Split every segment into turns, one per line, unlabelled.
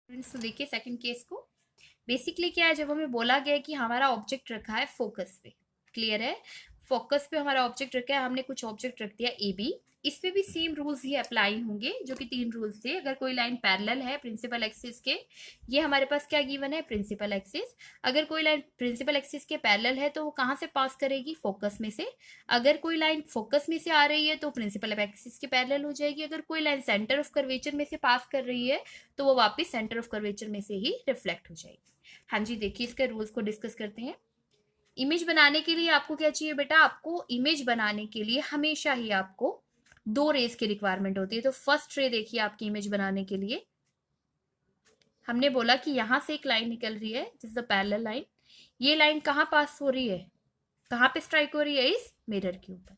तो देखिए second case को। बेसिकली क्या है, जब हमें बोला गया है कि हमारा ऑब्जेक्ट रखा है फोकस पे, क्लियर है, फोकस पे हमारा ऑब्जेक्ट रखा है, हमने कुछ ऑब्जेक्ट रख दिया ए बी। इस पे भी सेम रूल्स ही अप्लाई होंगे जो कि तीन रूल्स थे। अगर कोई लाइन पैरेलल है प्रिंसिपल एक्सिस के, ये हमारे पास क्या गिवन है, प्रिंसिपल एक्सिस। अगर कोई लाइन प्रिंसिपल एक्सिस के पैरेलल है तो वो कहाँ से पास करेगी, फोकस में से। अगर कोई लाइन फोकस में से आ रही है तो प्रिंसिपल एक्सिस के पैरेलल हो जाएगी। अगर कोई लाइन सेंटर ऑफ कर्वेचर में से पास कर रही है तो वो वापस सेंटर ऑफ कर्वेचर में से ही रिफ्लेक्ट हो जाएगी। हाँ जी, देखिए इसके रूल्स को डिस्कस करते हैं। इमेज बनाने के लिए आपको क्या चाहिए बेटा, आपको इमेज बनाने के लिए हमेशा ही आपको दो रेस की रिक्वायरमेंट होती है। तो फर्स्ट रे देखिए आपकी इमेज बनाने के लिए हमने बोला कि यहां से एक लाइन निकल रही है, this is the parallel line. ये लाइन कहाँ पास हो रही है, कहाँ पे स्ट्राइक हो रही है, इस मिरर के ऊपर।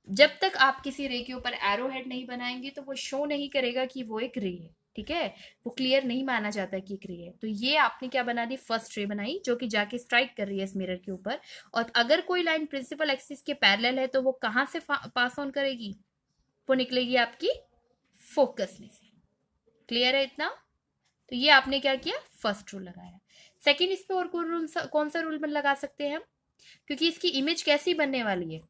जब तक आप किसी रे के ऊपर एरो हेड नहीं बनाएंगे तो वो शो नहीं करेगा कि वो एक रे है, ठीक है। वो क्लियर नहीं माना जाता कि एक रे है। तो ये आपने क्या बना दी, फर्स्ट रे बनाई जो कि जाके स्ट्राइक कर रही है इस मिरर के ऊपर। और अगर कोई लाइन प्रिंसिपल एक्सिस के पैरेलल है तो वो कहाँ से पास ऑन करेगी, वो निकलेगी आपकी फोकस में से। क्लियर है इतना। तो ये आपने क्या किया, फर्स्ट रूल लगाया। सेकेंड, इस पे और कौन सा रूल लगा सकते हैं हम, क्योंकि इसकी इमेज कैसी बनने वाली है।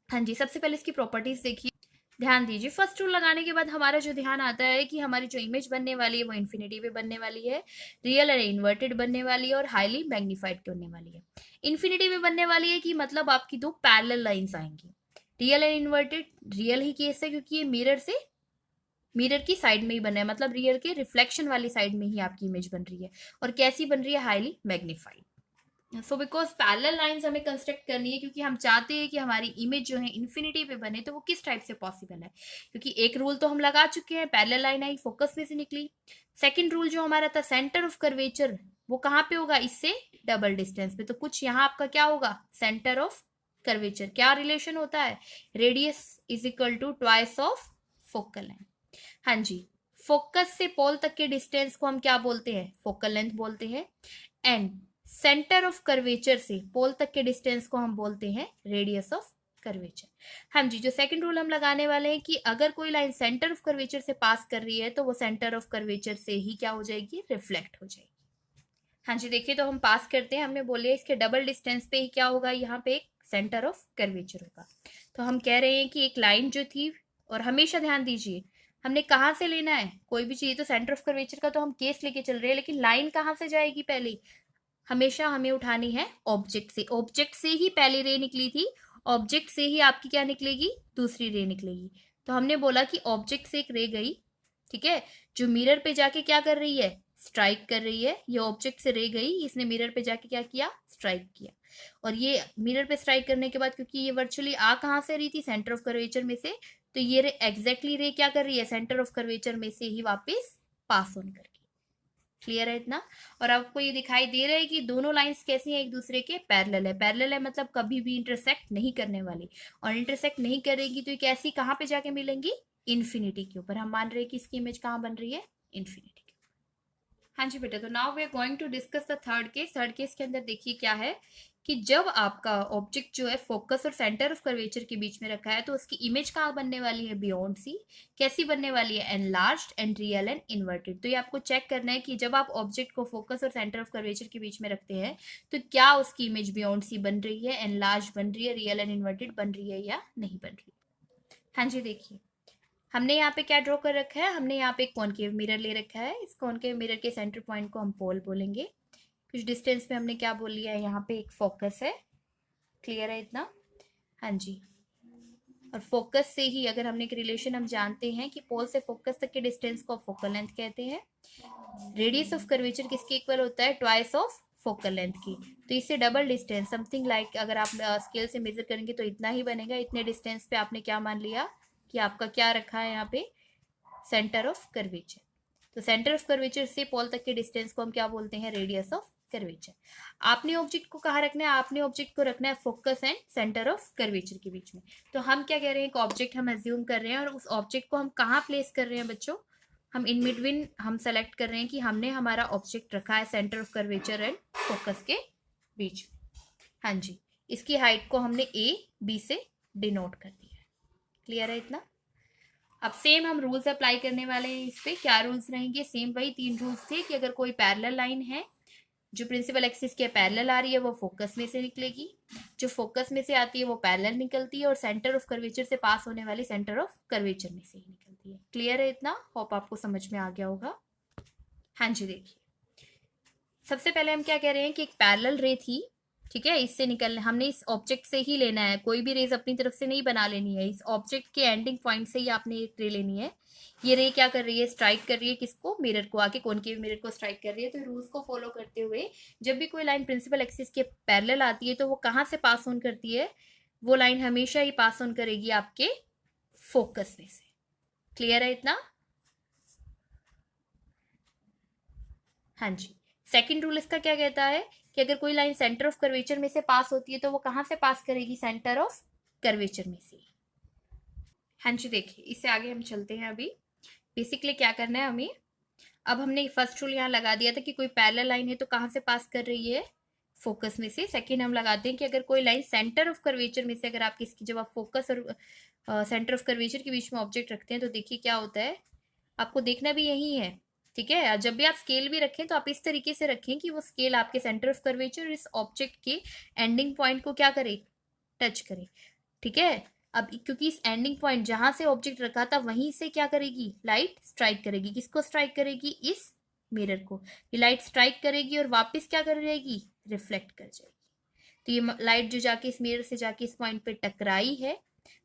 हाँ जी, सबसे पहले इसकी प्रॉपर्टीज देखिए, ध्यान दीजिए। फर्स्ट रूल लगाने के बाद हमारा जो ध्यान आता है कि हमारी जो इमेज बनने वाली है वो इन्फिनिटी पे बनने वाली है, रियल एंड इन्वर्टेड बनने वाली है और हाईली मैग्नीफाइड बनने वाली है। इन्फिनिटी पे बनने वाली है कि मतलब आपकी दो पैरेलल लाइंस आएंगी। Real and inverted, real he case है क्योंकि ये मिरर की साइड में ही बना है, मतलब रियर के रिफ्लेक्शन वाली साइड में ही आपकी इमेज बन रही है। और कैसी बन रही है, highly magnified. So because parallel lines हमें कंस्ट्रक्ट करनी है क्योंकि हम चाहते हैं कि हमारी इमेज जो है इन्फिनिटी पे बने। तो वो किस टाइप से पॉसिबल है, क्योंकि एक रूल तो हम लगा चुके हैं, पैरेलल लाइन आई फोकस में से निकली। सेकंड रूल जो हमारा था सेंटर ऑफ कर्वेचर, वो कहाँ पे होगा, इससे डबल डिस्टेंस पे। तो कुछ यहाँ आपका क्या होगा, सेंटर ऑफ कर्वेचर क्या रिलेशन होता है, radius is equal to twice of focal length. हाँ जी, फोकस से पोल तक के डिस्टेंस को हम क्या बोलते हैं, फोकल लेंथ बोलते हैं। एंड सेंटर ऑफ कर्वेचर से पोल तक के डिस्टेंस को हम बोलते हैं रेडियस ऑफ कर्वेचर। हाँ जी, जो सेकंड रूल हम लगाने वाले हैं कि अगर कोई लाइन सेंटर ऑफ कर्वेचर से पास कर रही है तो वो सेंटर ऑफ कर्वेचर से ही क्या हो जाएगी, रिफ्लेक्ट हो जाएगी। हाँ जी, देखिए तो हम पास करते हैं, हमने बोले इसके डबल डिस्टेंस पे ही क्या होगा, यहाँ पे एक सेंटर ऑफ कर्वेचर होगा। तो हम कह रहे हैं कि एक लाइन जो थी, और हमेशा ध्यान दीजिए हमने कहाँ से लेना है कोई भी चीज, तो सेंटर ऑफ कर्वेचर का तो हम केस लेके चल रहे हैं, लेकिन लाइन कहाँ से जाएगी, पहले हमेशा हमें उठानी है ऑब्जेक्ट से। ऑब्जेक्ट से ही पहली रे निकली थी, ऑब्जेक्ट से ही आपकी क्या निकलेगी, दूसरी रे निकलेगी। तो हमने बोला कि ऑब्जेक्ट से एक रे गई, ठीक है, जो मिरर पे जाके क्या कर रही है, स्ट्राइक कर रही है। ये ऑब्जेक्ट से रे गई, इसने मिरर पे जाके क्या किया, स्ट्राइक किया। और ये मिरर पे स्ट्राइक करने के बाद, क्योंकि ये वर्चुअली आ कहाँ से रही थी, सेंटर ऑफ कर्वेचर में से, तो ये रे एग्जैक्टली रे क्या कर रही है, सेंटर ऑफ कर्वेचर में से ही वापस पास ऑन कर। क्लियर है इतना। और आपको ये दिखाई दे रहा है कि दोनों लाइंस कैसी हैं, एक दूसरे के पैरेलल है। पैरेलल है मतलब कभी भी इंटरसेक्ट नहीं करने वाली, और इंटरसेक्ट नहीं करेगी तो ये कैसी कहाँ पे जाके मिलेंगी, इन्फिनिटी के ऊपर। हम मान रहे हैं कि इसकी इमेज कहाँ बन रही है, इन्फिनिटी। हाँ जी बेटा, तो now we are going to discuss the third case. Third case के अंदर देखिए क्या है कि जब आपका ऑब्जेक्ट जो है फोकस और सेंटर ऑफ कर्वेचर के बीच में रखा है तो उसकी इमेज कहाँ बनने वाली है, बियॉन्ड सी। कैसी बनने वाली है, enlarged and real and inverted. तो ये आपको चेक करना है कि जब आप ऑब्जेक्ट को फोकस और सेंटर ऑफ कर्वेचर के बीच में रखते हैं तो क्या उसकी इमेज बियॉन्ड सी बन रही है, एनलार्ज बन रही है, रियल एंड इन्वर्टेड बन रही है या नहीं बन रही है। हाँ जी, देखिए हमने यहाँ पे क्या ड्रॉ कर रखा है, हमने यहाँ पे एक कॉनकेव मिरर ले रखा है। इस कॉनकेव मिरर के सेंटर पॉइंट को हम पोल बोलेंगे। कुछ डिस्टेंस पे हमने क्या बोल लिया है, यहाँ पे एक फोकस है। क्लियर है इतना। हाँ जी, और फोकस से ही अगर हमने एक रिलेशन हम जानते हैं कि पोल से फोकस तक के डिस्टेंस को फोकल लेंथ कहते हैं। रेडियस ऑफ कर्वेचर किसके इक्वल होता है, ट्वाइस ऑफ फोकल लेंथ की। तो इससे डबल डिस्टेंस समथिंग लाइक अगर आप स्केल से मेजर करेंगे तो इतना ही बनेगा। इतने डिस्टेंस पे आपने क्या मान लिया कि आपका क्या रखा है यहाँ पे, सेंटर ऑफ कर्वेचर। तो सेंटर ऑफ कर्वेचर से पोल तक के डिस्टेंस को हम क्या बोलते हैं, रेडियस ऑफ कर्वेचर। आपने ऑब्जेक्ट को कहाँ रखना है, आपने ऑब्जेक्ट को रखना है focus and centre of curvature के बीच में। तो हम क्या कह रहे हैं, एक ऑब्जेक्ट हम एज्यूम कर रहे हैं और उस ऑब्जेक्ट को हम कहाँ प्लेस कर रहे हैं बच्चों, हम इन मिडविन हम सेलेक्ट कर रहे हैं कि हमने हमारा ऑब्जेक्ट रखा है centre of curvature and focus के बीच। हाँ जी, इसकी हाइट को हमने ए बी से डिनोट कर दिया है। क्लियर है इतना। अब सेम हम रूल्स अप्लाई करने वाले हैं इस पे। क्या रूल्स रहेंगे? सेम वही 3 रूल्स थे कि अगर कोई पैरेलल लाइन है जो प्रिंसिपल एक्सिस के पैरेलल आ रही है वो फोकस में से निकलेगी, जो फोकस में से आती है वो पैरेलल निकलती है, और सेंटर ऑफ कर्वेचर से पास होने वाली सेंटर ऑफ कर्वेचर में से ही निकलती है। क्लियर है इतना? होप आपको समझ में आ गया होगा। हाँ जी, देखिए सबसे पहले हम क्या कह रहे हैं कि एक पैरेलल रे थी, ठीक है, इससे निकलना हमने इस ऑब्जेक्ट से ही लेना है, कोई भी रेज अपनी तरफ से नहीं बना लेनी है, इस ऑब्जेक्ट के एंडिंग पॉइंट से ही आपने एक रे लेनी है। ये रे क्या कर रही है? स्ट्राइक कर रही है किसको? मिरर को, आके कॉनकेव मिरर को स्ट्राइक कर रही है। तो रूल्स को फॉलो करते हुए जब भी कोई लाइन प्रिंसिपल एक्सिस के पैरेलल आती है तो वो कहाँ से पास ऑन करती है? वो लाइन हमेशा ही पास ऑन करेगी आपके फोकस में से। क्लियर है इतना? हाँ जी। सेकंड रूल इसका क्या कहता है कि अगर कोई लाइन सेंटर ऑफ कर्वेचर में से पास होती है तो वो कहाँ से पास करेगी? सेंटर ऑफ कर्वेचर में से। हाँ जी, देखिए इससे आगे हम चलते हैं। अभी बेसिकली क्या करना है हमें, अब हमने फर्स्ट रूल यहाँ लगा दिया था कि कोई पैरेलल लाइन है तो कहाँ से पास कर रही है? फोकस में से। सेकंड हम लगाते हैं कि अगर कोई लाइन सेंटर ऑफ कर्वेचर में से, अगर आप किसकी, जब आप फोकस और सेंटर ऑफ कर्वेचर के बीच में ऑब्जेक्ट रखते हैं तो देखिए क्या होता है, आपको देखना भी यही है, ठीक है। जब भी आप स्केल भी रखें तो आप इस तरीके से रखें कि वो स्केल आपके सेंटर ऑफ कर्वेचर इस ऑब्जेक्ट के एंडिंग पॉइंट को क्या करे? टच करे, ठीक है। अब क्योंकि इस एंडिंग पॉइंट जहां से ऑब्जेक्ट रखा था वहीं से क्या करेगी? लाइट स्ट्राइक करेगी। किसको स्ट्राइक करेगी? इस मिरर को। ये लाइट स्ट्राइक करेगी और वापस क्या कर जाएगी? रिफ्लेक्ट कर जाएगी। तो ये लाइट जो जाके इस मिरर से जाके इस पॉइंट पे टकराई है,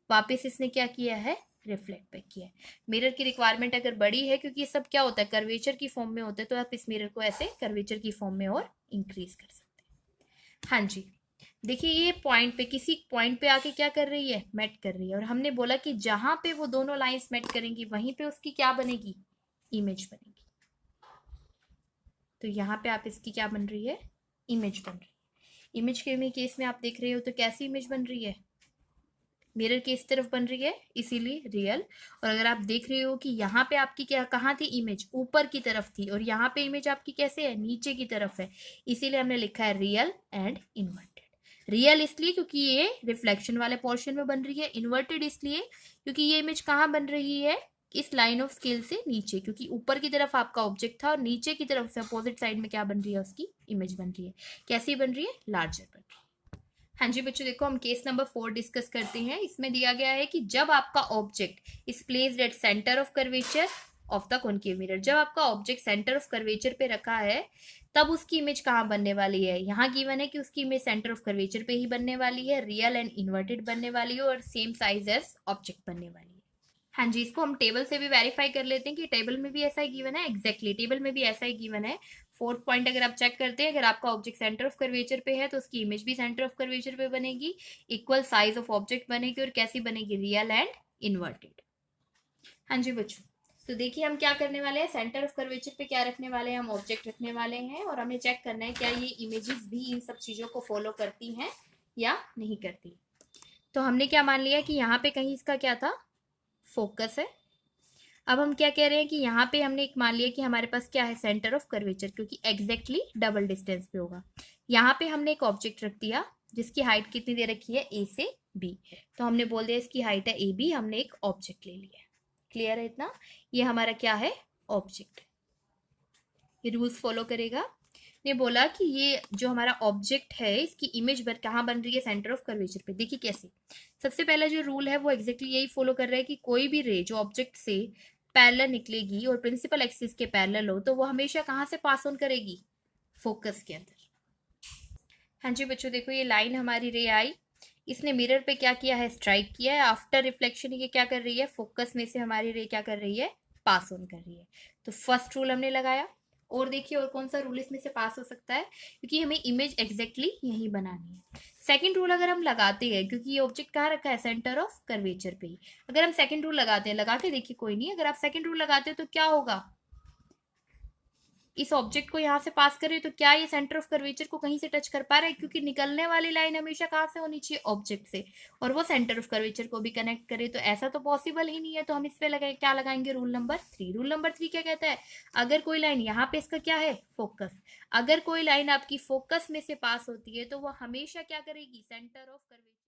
वापस इसने क्या किया है? रिफ्लेक्ट बैक किया है। मिरर की रिक्वायरमेंट अगर बड़ी है, क्योंकि ये सब क्या होता है? कर्वेचर की फॉर्म में होता है, तो आप इस मिरर को ऐसे कर्वेचर की फॉर्म में और इंक्रीज कर सकते हैं। हाँ जी, देखिए ये पॉइंट पे, किसी पॉइंट पे आके क्या कर रही है? मेट कर रही है। और हमने बोला कि जहां पे वो दोनों लाइंस मेट करेंगी वहीं पे उसकी क्या बनेगी? इमेज बनेगी। तो यहाँ पे आप इसकी क्या बन रही है? इमेज बन रही है। इमेज के में केस में आप देख रहे हो तो कैसी इमेज बन रही है? मिरर की इस तरफ बन रही है, इसीलिए रियल। और अगर आप देख रहे हो कि यहाँ पे आपकी क्या, कहाँ थी इमेज? ऊपर की तरफ थी, और यहाँ पे इमेज आपकी कैसे है? नीचे की तरफ है, इसीलिए हमने लिखा है रियल एंड इन्वर्टेड। रियल इसलिए क्योंकि ये रिफ्लेक्शन वाले पोर्शन में बन रही है, इन्वर्टेड इसलिए क्योंकि ये इमेज कहाँ बन रही है? इस लाइन ऑफ स्केल से नीचे, क्योंकि ऊपर की तरफ आपका ऑब्जेक्ट था और नीचे की तरफ से अपोजिट साइड में क्या बन रही है? उसकी इमेज बन रही है। कैसी बन रही है? लार्जर बन रही है। हाँ जी बच्चों, देखो हम केस नंबर 4 डिस्कस करते हैं। इसमें दिया गया है कि जब आपका object is placed at centre of curvature of the concave mirror, जब आपका ऑब्जेक्ट सेंटर ऑफ कर्वेचर पे रखा है तब उसकी इमेज कहाँ बनने वाली है? यहाँ गिवन है कि उसकी इमेज सेंटर ऑफ कर्वेचर पे ही बनने वाली है, रियल एंड इन्वर्टेड बनने वाली है, और सेम साइज एज ऑब्जेक्ट बनने वाली है। हाँ जी, इसको हम टेबल से भी वेरीफाई कर लेते हैं कि टेबल में भी ऐसा ही गिवन है। एग्जैक्टली टेबल में भी ऐसा ही गिवन है। फोर्थ पॉइंट अगर आप चेक करते हैं, अगर आपका ऑब्जेक्ट सेंटर ऑफ कर्वेचर पे है तो उसकी इमेज भी सेंटर ऑफ कर्वेचर पे बनेगी, इक्वल साइज ऑफ ऑब्जेक्ट बनेगी, और कैसी बनेगी? Real and inverted. हाँ जी बच्चों, तो देखिए हम क्या करने वाले हैं, सेंटर ऑफ कर्वेचर पे क्या रखने वाले हैं? हम ऑब्जेक्ट रखने वाले हैं, और हमें चेक करना है क्या ये इमेजेस भी इन सब चीजों को फॉलो करती हैं या नहीं करती। तो हमने क्या मान लिया कि यहाँ पे कहीं इसका क्या था? फोकस है। अब हम क्या कह रहे हैं कि यहाँ पे हमने एक मान लिया कि हमारे पास क्या है? सेंटर ऑफ कर्वेचर, क्योंकि एग्जैक्टली डबल डिस्टेंस पे होगा। यहाँ पे हमने एक ऑब्जेक्ट रख दिया जिसकी हाइट कितनी दे रखी है? ए से बी। तो हमने बोल दिया इसकी हाइट है ए बी, हमने एक ऑब्जेक्ट ले लिया है। क्लियर है इतना? ये हमारा क्या है? ऑब्जेक्ट। ये रूल्स फॉलो करेगा। ने बोला कि ये जो हमारा ऑब्जेक्ट है इसकी इमेज कहाँ बन रही है? सेंटर ऑफ कर्वेचर पे। देखिए कैसे, सबसे पहला जो रूल है वो एग्जैक्टली यही फॉलो कर रहा है कि कोई भी रे जो ऑब्जेक्ट से पैरेलल निकलेगी और प्रिंसिपल एक्सिस के पैरेलल हो तो वो हमेशा कहाँ से पास ऑन करेगी? फोकस के अंदर। हाँ जी बच्चों, देखो ये लाइन हमारी रे आई, इसने मिरर पे क्या किया है? स्ट्राइक किया है। आफ्टर रिफ्लेक्शन ये क्या कर रही है? फोकस में से हमारी रे क्या कर रही है? पास ऑन कर रही है। तो फर्स्ट रूल हमने लगाया। और देखिए और कौन सा रूल इसमें से पास हो सकता है, क्योंकि हमें इमेज एग्जैक्टली यही बनानी है। सेकंड रूल अगर हम लगाते हैं, क्योंकि ये ऑब्जेक्ट कहाँ रखा है? सेंटर ऑफ कर्वेचर पे ही। अगर हम सेकंड रूल लगाते हैं, लगा के देखिए कोई नहीं, अगर आप सेकंड रूल लगाते हो तो क्या होगा? इस ऑब्जेक्ट को यहाँ से पास करे तो क्या ये सेंटर ऑफ कर्वेचर को कहीं से टच कर पा रहा है? क्योंकि निकलने वाली लाइन हमेशा कहाँ से होनी चाहिए? ऑब्जेक्ट से, और वो सेंटर ऑफ कर्वेचर को भी कनेक्ट करे, तो ऐसा तो पॉसिबल ही नहीं है। तो हम इस पे लगा क्या लगाएंगे? Rule number 3। रूल नंबर 3 क्या कहता है? अगर कोई लाइन यहाँ पे, इसका क्या है? फोकस, अगर कोई लाइन आपकी फोकस में से पास होती है तो वो हमेशा क्या करेगी? Centre of curvature